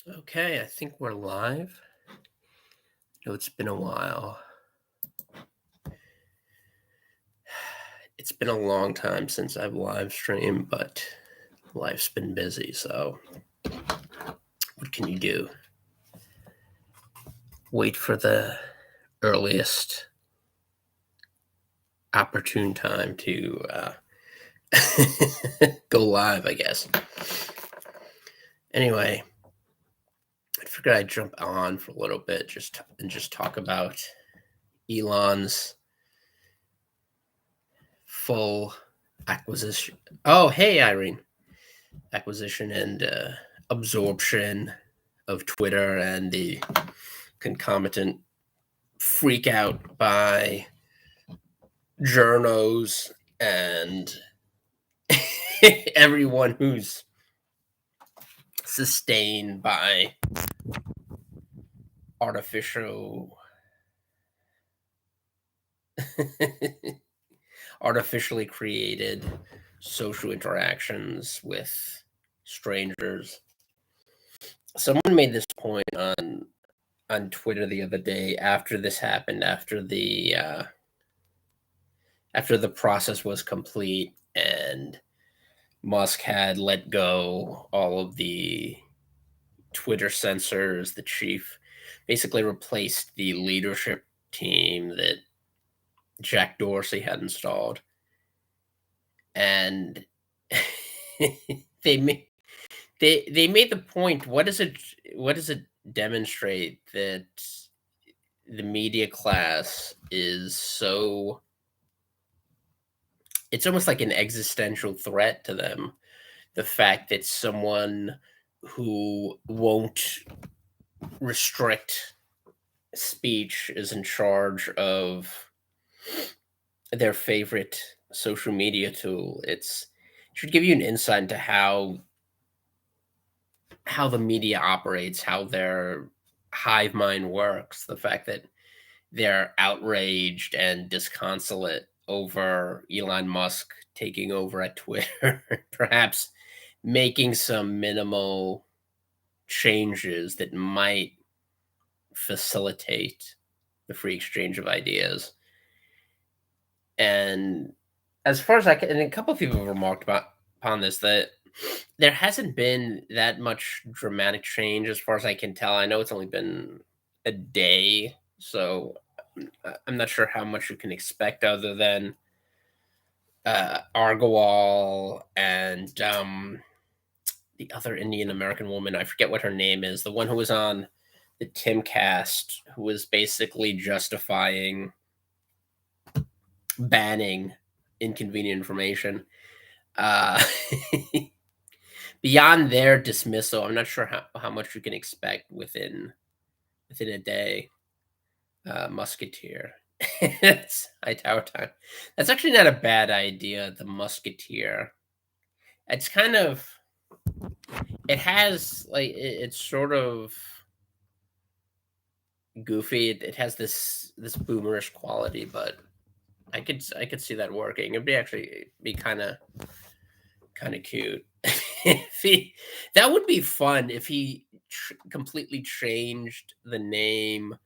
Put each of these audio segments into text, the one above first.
Okay, I think we're live. No, it's been a while. It's been a long time since I've live streamed, but life's been busy, so what can you do? Wait for the earliest opportune time to go live, I guess. Anyway, I figured I'd jump on for a little bit just talk about Elon's full acquisition. Oh, hey, Irene. Acquisition and absorption of Twitter and the concomitant freak out by journos and everyone who's sustained by artificial artificially created social interactions with strangers. Someone made this point on Twitter the other day after this happened, after the process was complete and Musk had let go all of the Twitter censors, the chief basically replaced the leadership team that Jack Dorsey had installed. And they made they made the point, what does it demonstrate that the media class is so it's almost like an existential threat to them. The fact that someone who won't restrict speech is in charge of their favorite social media tool. It should give you an insight into how the media operates, how their hive mind works. The fact that they're outraged and disconsolate over Elon Musk taking over at Twitter, perhaps making some minimal changes that might facilitate the free exchange of ideas. And as far as I can, and a couple of people have remarked upon this, that there hasn't been that much dramatic change as far as I can tell. I know it's only been a day, so I'm not sure how much you can expect other than Argowal and the other Indian American woman. I forget what her name is. The one who was on the Timcast, who was basically justifying banning inconvenient information. Uh, Beyond their dismissal, I'm not sure how much you can expect within a day. Musketeer. It's Hightower time. That's actually not a bad idea. The Musketeer. It's kind of. It has like it's sort of goofy. It has this boomerish quality, but I could see that working. It'd be actually be kind of cute. That would be fun if he completely changed the name,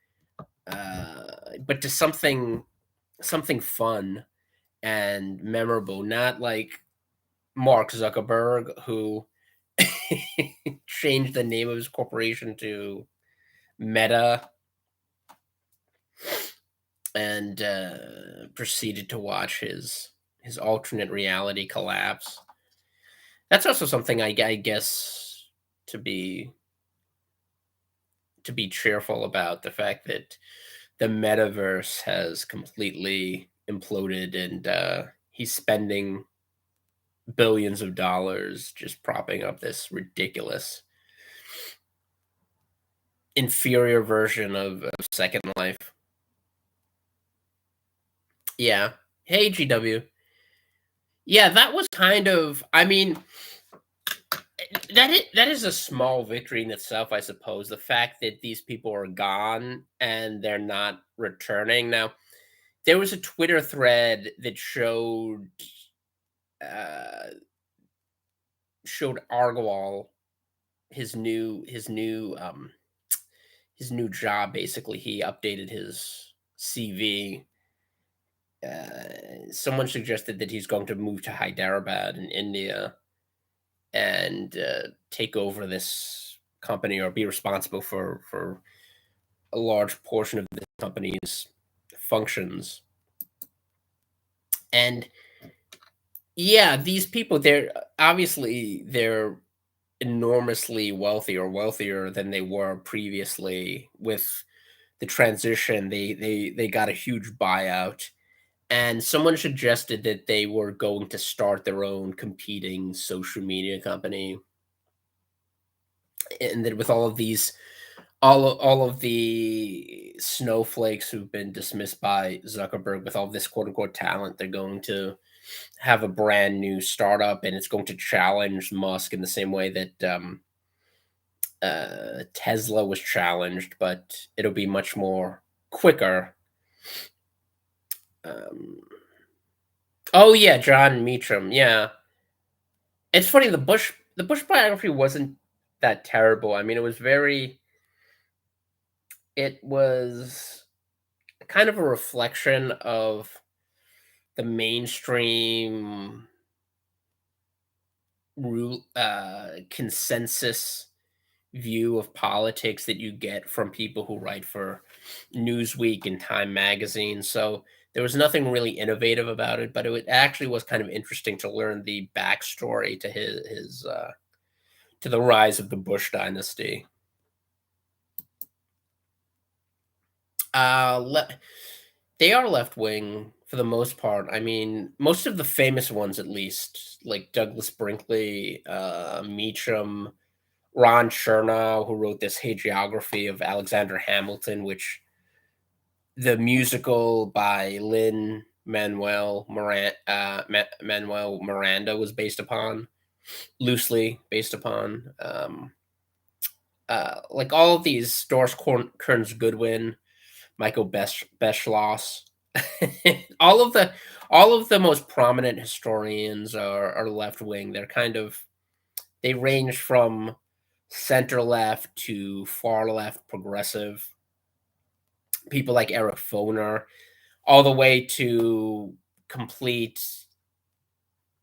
but to something fun and memorable, not like Mark Zuckerberg, who changed the name of his corporation to Meta and proceeded to watch his alternate reality collapse. That's also something I guess to be to be cheerful about, the fact that the metaverse has completely imploded and he's spending billions of dollars just propping up this ridiculous inferior version of Second Life. Yeah. Hey, GW. Yeah, that was kind of. I mean, that is a small victory in itself, I suppose. The fact that these people are gone and they're not returning. Now, there was a Twitter thread that uh, showed Argwal his new job. Basically, he updated his CV. Someone suggested that he's going to move to Hyderabad in India and take over this company or be responsible for a large portion of the company's functions. And yeah, these people, they're enormously wealthy or wealthier than they were previously. With the transition, they got a huge buyout, and someone suggested that they were going to start their own competing social media company, and that with all of the snowflakes who've been dismissed by Zuckerberg, with all this quote unquote talent, they're going to have a brand new startup, and it's going to challenge Musk in the same way that Tesla was challenged, but it'll be much more quicker. Um, oh yeah, John Meacham. Yeah, it's funny. The Bush biography wasn't that terrible. I mean, it was very. It was kind of a reflection of the mainstream consensus view of politics that you get from people who write for Newsweek and Time magazine. So there was nothing really innovative about it, but actually was kind of interesting to learn the backstory to his to the rise of the Bush dynasty. Le- they are left wing for the most part. I mean, most of the famous ones, at least, like Douglas Brinkley, Meacham, Ron Chernow, who wrote this hagiography of Alexander Hamilton, which the musical by Lin Manuel Miranda was based upon, loosely based upon. Like all of these, Doris Kearns Goodwin, Michael Beschloss, all of the most prominent historians are left wing. They range from center left to far left progressive. People like Eric Foner, all the way to complete,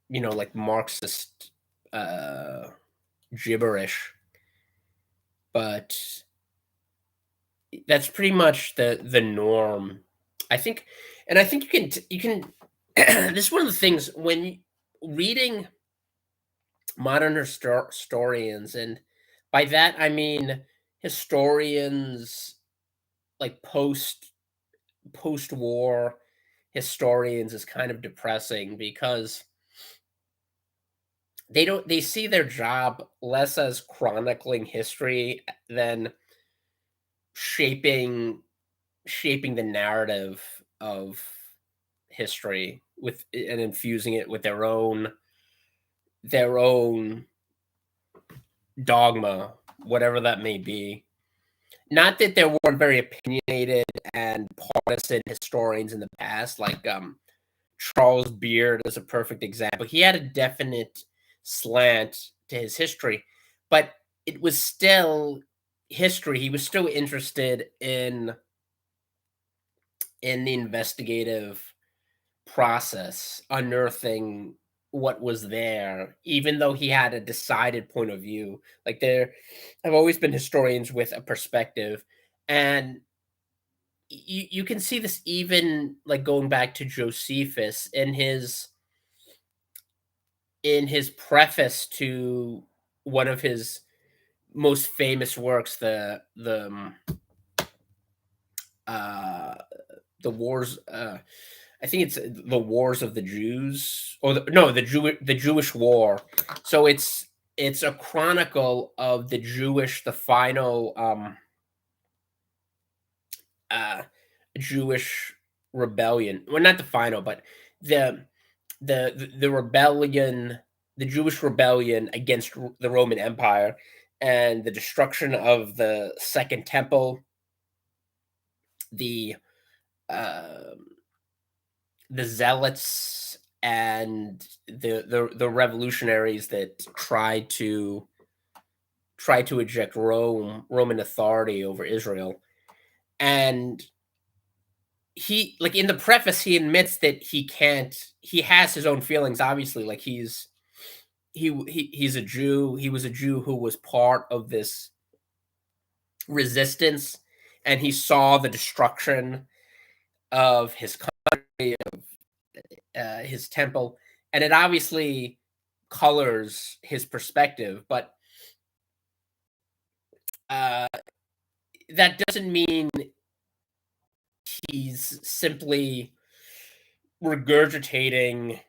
like Marxist uh, gibberish. But that's pretty much the norm, I think. And I think you can. This is one of the things when reading modern historians, and by that I mean historians like post war historians, is kind of depressing because they see their job less as chronicling history than shaping the narrative of history with and infusing it with their own dogma, whatever that may be. Not that there weren't very opinionated and partisan historians in the past, like Charles Beard is a perfect example. He had a definite slant to his history, but it was still history. He was still interested in the investigative process, unearthing what was there, even though he had a decided point of view. Like there have always been historians with a perspective, and you can see this even like going back to Josephus in his preface to one of his most famous works, uh the wars, I think it's the Wars of the Jews, or no, the Jewish War. So it's a chronicle of the final uh Jewish rebellion. Well, not the final, but the the rebellion, the Jewish rebellion against the Roman Empire, and the destruction of the Second Temple, the um the zealots and the revolutionaries that tried to eject Roman authority over Israel. And he, like, in the preface, he admits that he has his own feelings, obviously, like he's a Jew. He was a Jew who was part of this resistance, and he saw the destruction of his country, his temple, and it obviously colors his perspective. But uh, that doesn't mean he's simply regurgitating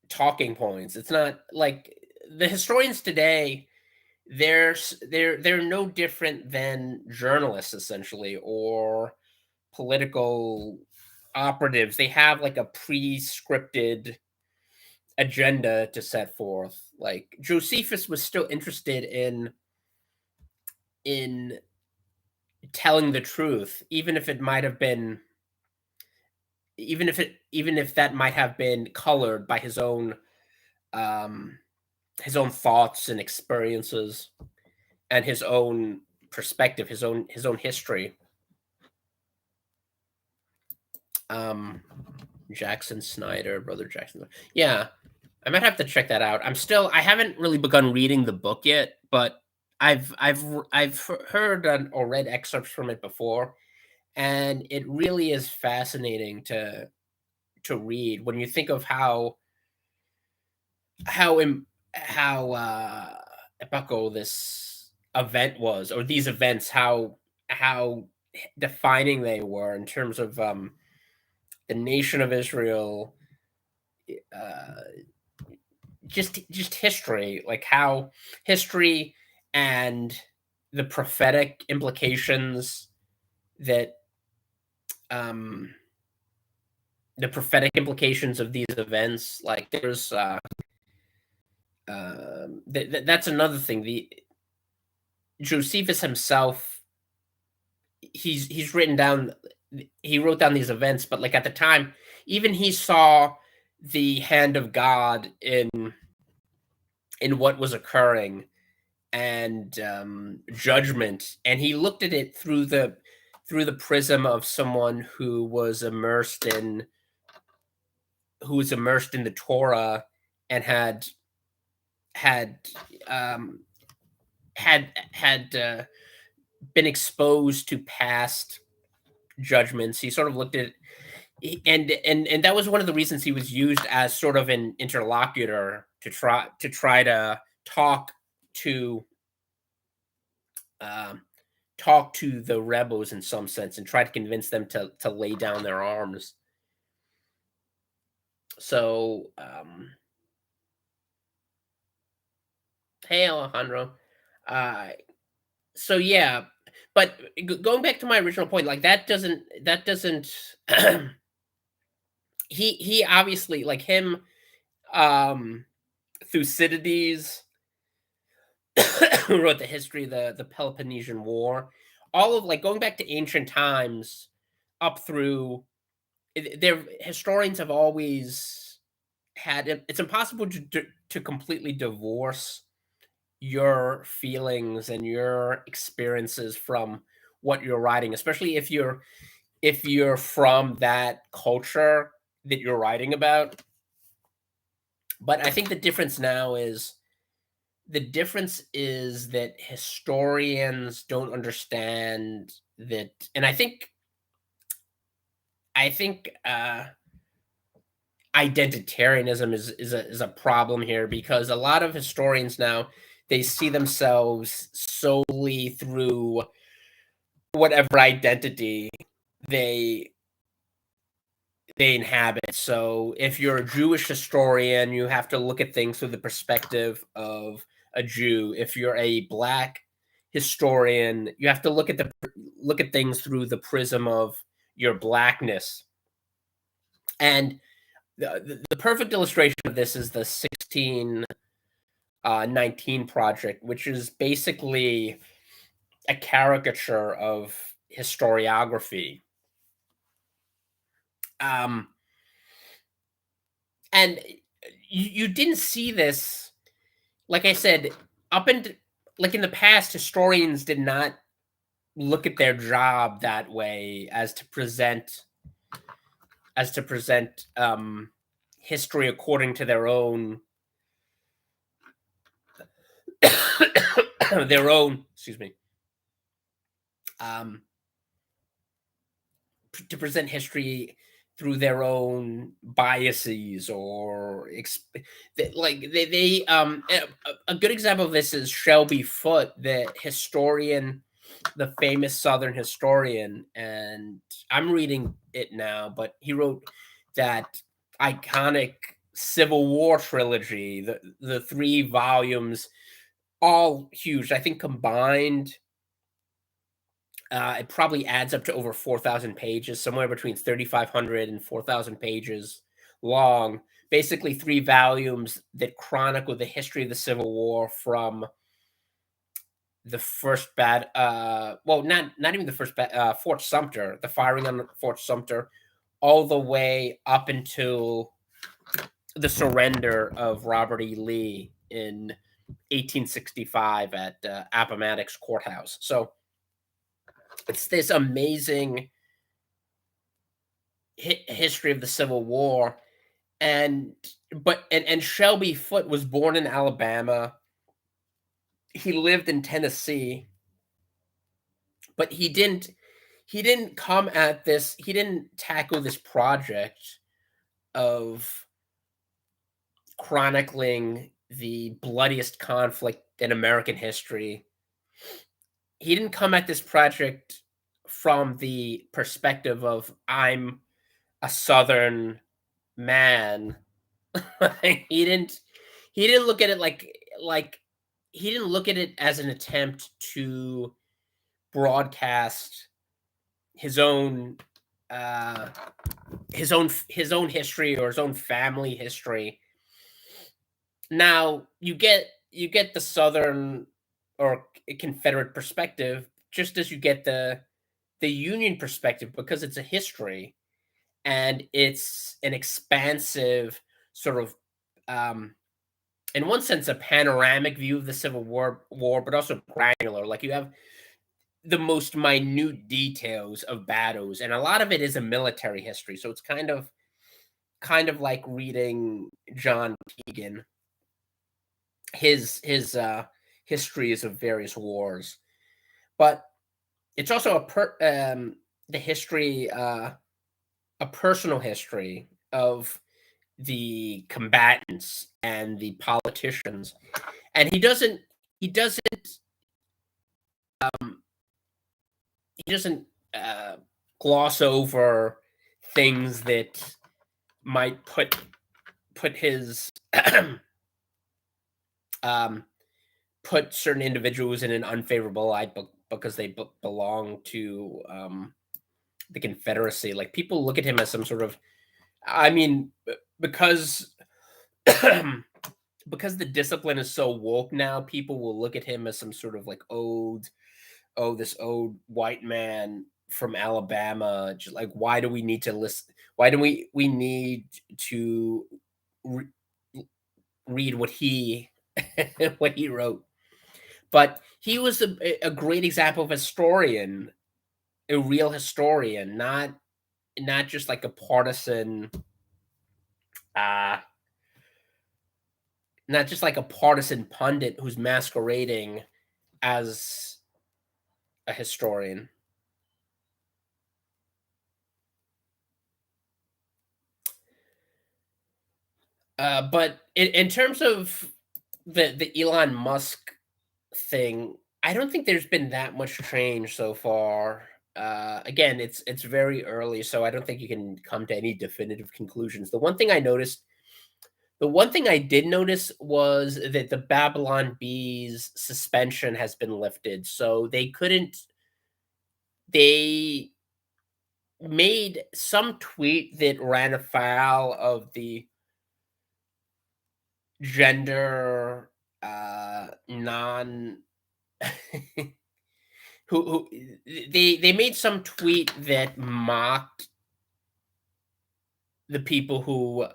talking points. It's not like the historians today. They're no different than journalists, essentially, or political operatives. They have like a pre-scripted agenda to set forth. Like Josephus was still interested in telling the truth, even if it might have been, even if that might have been colored by um his own thoughts and experiences and his own perspective, his own history. Um Jackson Snyder, brother Jackson. Yeah, I might have to check that out. I haven't really begun reading the book yet, but I've heard or read excerpts from it before, and it really is fascinating to read when you think of how im- how epochal this event was, or these events, how defining they were in terms of the nation of Israel, uh, just history, like how history and the prophetic implications that um of these events, like there's that's another thing. The Josephus himself, he's written down, he wrote down these events, but like at the time, even he saw the hand of God in what was occurring, and judgment, and he looked at it through the prism of someone who was immersed in the Torah, and had um, had been exposed to past judgments. He sort of looked at it, and that was one of the reasons he was used as sort of an interlocutor to try to to um, talk to the rebels in some sense, and try to convince them to lay down their arms. So, hey Alejandro, uh, so yeah, but going back to my original point, like that doesn't he obviously, like him, um, Thucydides, who wrote the history of the Peloponnesian War, all of, like, going back to ancient times up through their historians have always had it. It's impossible to completely divorce your feelings and your experiences from what you're writing, especially if you're from that culture that you're writing about. But I think the difference is that historians don't understand that, and I think identitarianism is a problem here, because a lot of historians now, they see themselves solely through whatever identity they they inhabit. So if you're a Jewish historian, you have to look at things through the perspective of a Jew. If you're a black historian, you have to look at things through the prism of your blackness. And the perfect illustration of this is the 1619 project, which is basically a caricature of historiography. Um, and you didn't see this, like I said. up and like in the past, historians did not look at their job that way as to present history according to their own their own excuse me um to present history through their own biases or a good example of this is Shelby Foote, the historian, the famous Southern historian, and I'm reading it now, but he wrote that iconic Civil War trilogy, the 3 volumes, all huge. I think combined, it probably adds up to over 4,000 pages, somewhere between 3,500 and 4,000 pages long. Basically, 3 volumes that chronicle the history of the Civil War from the first well, not even the first Fort Sumter, the firing on Fort Sumter, all the way up until the surrender of Robert E. Lee in 1865 at Appomattox Courthouse. So it's this amazing history of the Civil War, and and Shelby Foote was born in Alabama. He lived in Tennessee, but he didn't tackle this project of chronicling the bloodiest conflict in American history. He didn't come at this project from the perspective of I'm a Southern man. he didn't he didn't look at it like he didn't look at it as an attempt to broadcast his own uh his own history or his own family history. Now you get the Southern or Confederate perspective, just as you get the Union perspective, because it's a history and it's an expansive sort of in one sense a panoramic view of the Civil War, but also granular. Like you have the most minute details of battles, and a lot of it is a military history. So it's kind of like reading John Keegan, his histories of various wars. But it's also the history, a personal history of the combatants and the politicians, and um, he doesn't uh, gloss over things that might put his um, put certain individuals in an unfavorable light because they belong to the Confederacy. Like people look at him as some sort of, I mean, because because the discipline is so woke now, people will look at him as some sort of like this old white man from Alabama. Just like, why do we need to listen? Why do we need to re- read what he what he wrote? But he was a great example of a historian, a real historian, not just like a partisan, uh, not just like a partisan pundit who's masquerading as a historian. But in terms of the Elon Musk thing, I don't think there's been that much change so far. Again, it's very early, so I don't think you can come to any definitive conclusions. The one thing I did notice was that the Babylon Bees suspension has been lifted, so they made some tweet that ran afoul of the gender non who they made some tweet that mocked the people who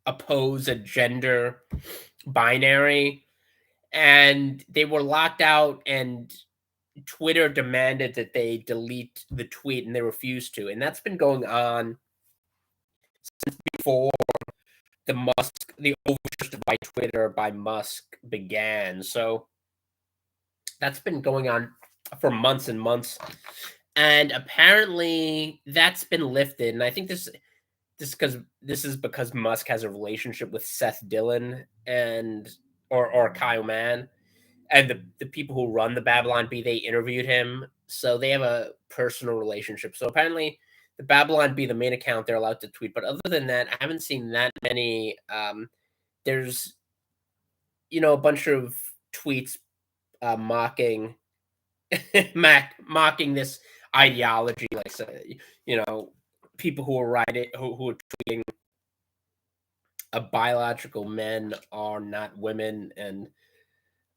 oppose a gender binary, and they were locked out, and Twitter demanded that they delete the tweet, and they refused to. And that's been going on before the overtures by Twitter by Musk began. So that's been going on for months and months. And apparently that's been lifted. And I think this is because Musk has a relationship with Seth Dillon and or Kyle Mann, and the people who run the Babylon Bee, they interviewed him, so they have a personal relationship. So apparently, the Babylon Bee, the main account, they're allowed to tweet. But other than that, I haven't seen that many. There's a bunch of tweets mocking mocking this ideology, like you know people who are writing who are tweeting biological men are not women, and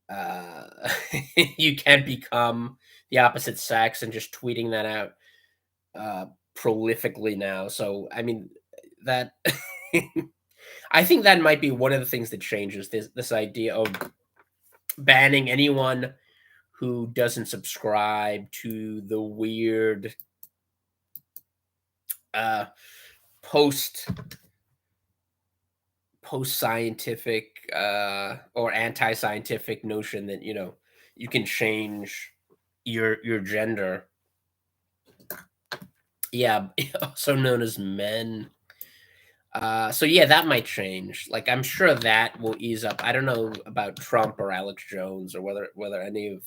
uh, you can't become the opposite sex, and just tweeting that out prolifically now. So I mean that I think that might be one of the things that changes this idea of banning anyone who doesn't subscribe to the weird uh post post scientific or anti scientific notion that you can change your gender. Yeah, also known as men. So yeah, that might change. Like I'm sure that will ease up. I don't know about Trump or Alex Jones or whether any of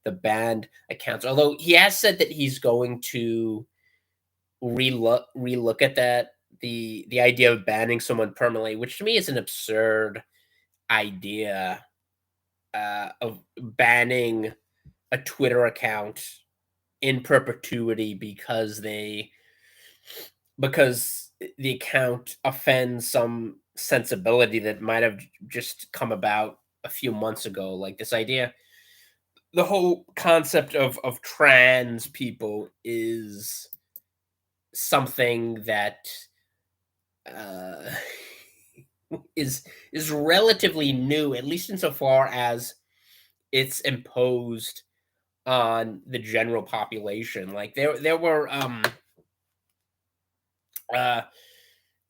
the banned accounts. Although he has said that he's going to relook at that, the idea of banning someone permanently, which to me is an absurd idea, of banning a Twitter account in perpetuity because the account offends some sensibility that might have just come about a few months ago. Like this idea, the whole concept of trans people is something that uh, is relatively new, at least insofar as it's imposed on the general population. Like uh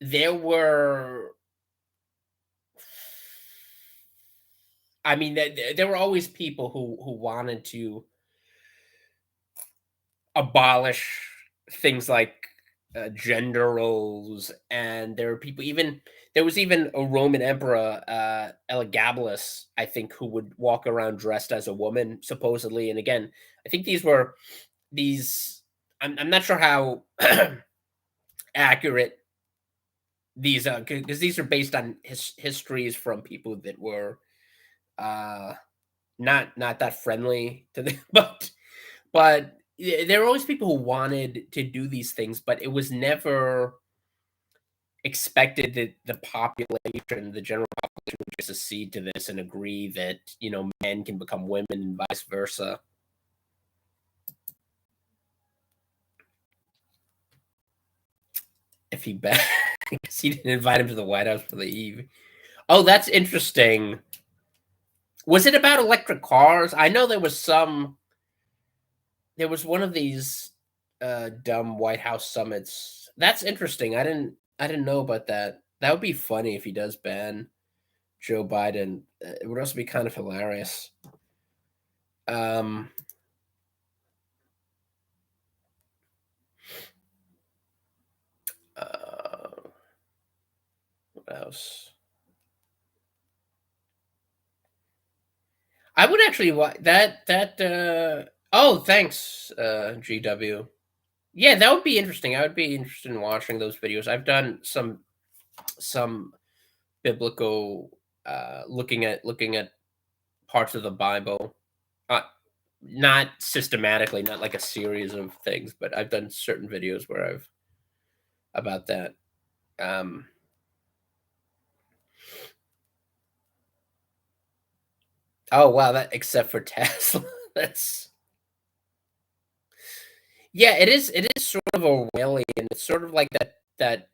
there were I mean there were always people who wanted to abolish things like gender roles, and there were people, even there was even a Roman emperor, Elagabalus, I think, who would walk around dressed as a woman supposedly. And again, I think these I'm not sure how accurate these are, because these are based on histories from people that were uh not that friendly to them, but there were always people who wanted to do these things, but it was never expected that the general population, would just accede to this and agree that men can become women and vice versa. If he because he didn't invite him to the White House for the eve. Oh, that's interesting. Was it about electric cars? I know there was one of these dumb White House summits. That's interesting. I didn't know about that. That would be funny if he does ban Joe Biden. It would also be kind of hilarious. Um, uh, what else? I would actually that. Oh, thanks, GW. Yeah, that would be interesting. I would be interested in watching those videos. I've done some biblical looking at parts of the Bible. Uh, Not systematically, not like a series of things, but I've done certain videos where I've about that. Um, oh wow, that except for Tesla, that's yeah, it is. It is sort of Orwellian. It's sort of like that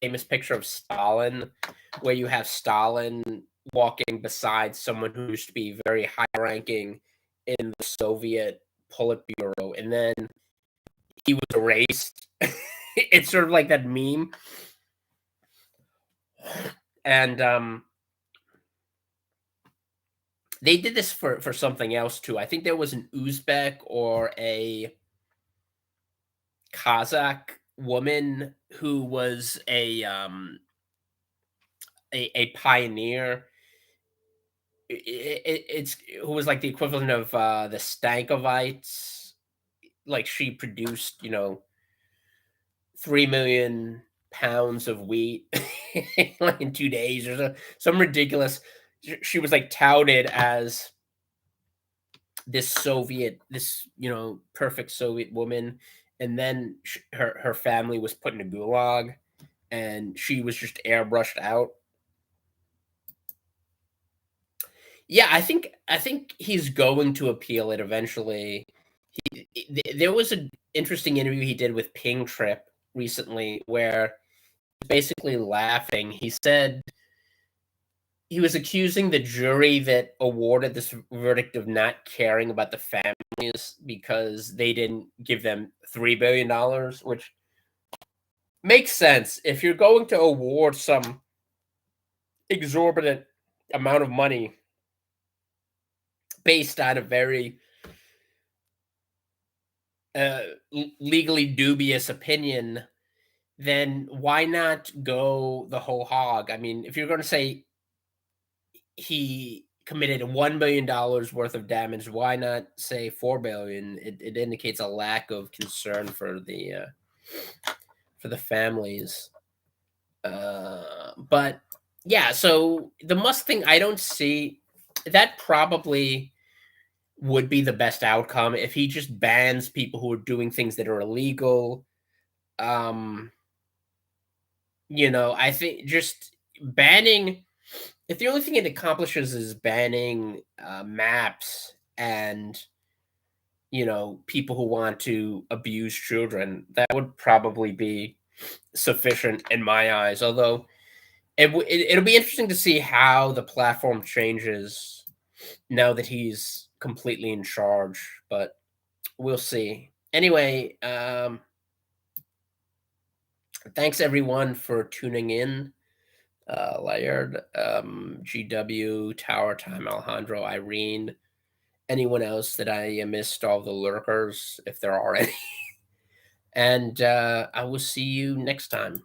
famous picture of Stalin, where you have Stalin walking beside someone who used to be very high ranking in the Soviet Politburo, and then he was erased. It's sort of like that meme. And they did this for something else too. I think there was an Uzbek or a Kazakh woman who was a pioneer. It's who was like the equivalent of the Stankovites. Like she produced, 3 million pounds of wheat like in 2 days or some ridiculous. She was like touted as this perfect Soviet woman, and then her family was put in a gulag, and she was just airbrushed out. Yeah, I think he's going to appeal it eventually. There was an interesting interview he did with Ping Trip recently where basically laughing. He said he was accusing the jury that awarded this verdict of not caring about the families because they didn't give them $3 billion, which makes sense. If you're going to award some exorbitant amount of money based on a very uh, legally dubious opinion, then why not go the whole hog? I mean, if you're going to say he committed $1 billion worth of damage, why not say 4 billion? It indicates a lack of concern for the families. But yeah, so the Musk thing, I don't see that probably would be the best outcome if he just bans people who are doing things that are illegal. Um, I think just banning, if the only thing it accomplishes is banning maps and people who want to abuse children, that would probably be sufficient in my eyes. Although it'll be interesting to see how the platform changes now that he's completely in charge. But we'll see. Anyway, thanks everyone for tuning in. Laird, GW, Tower Time, Alejandro, Irene, anyone else that I missed, all the lurkers, if there are any. And I will see you next time.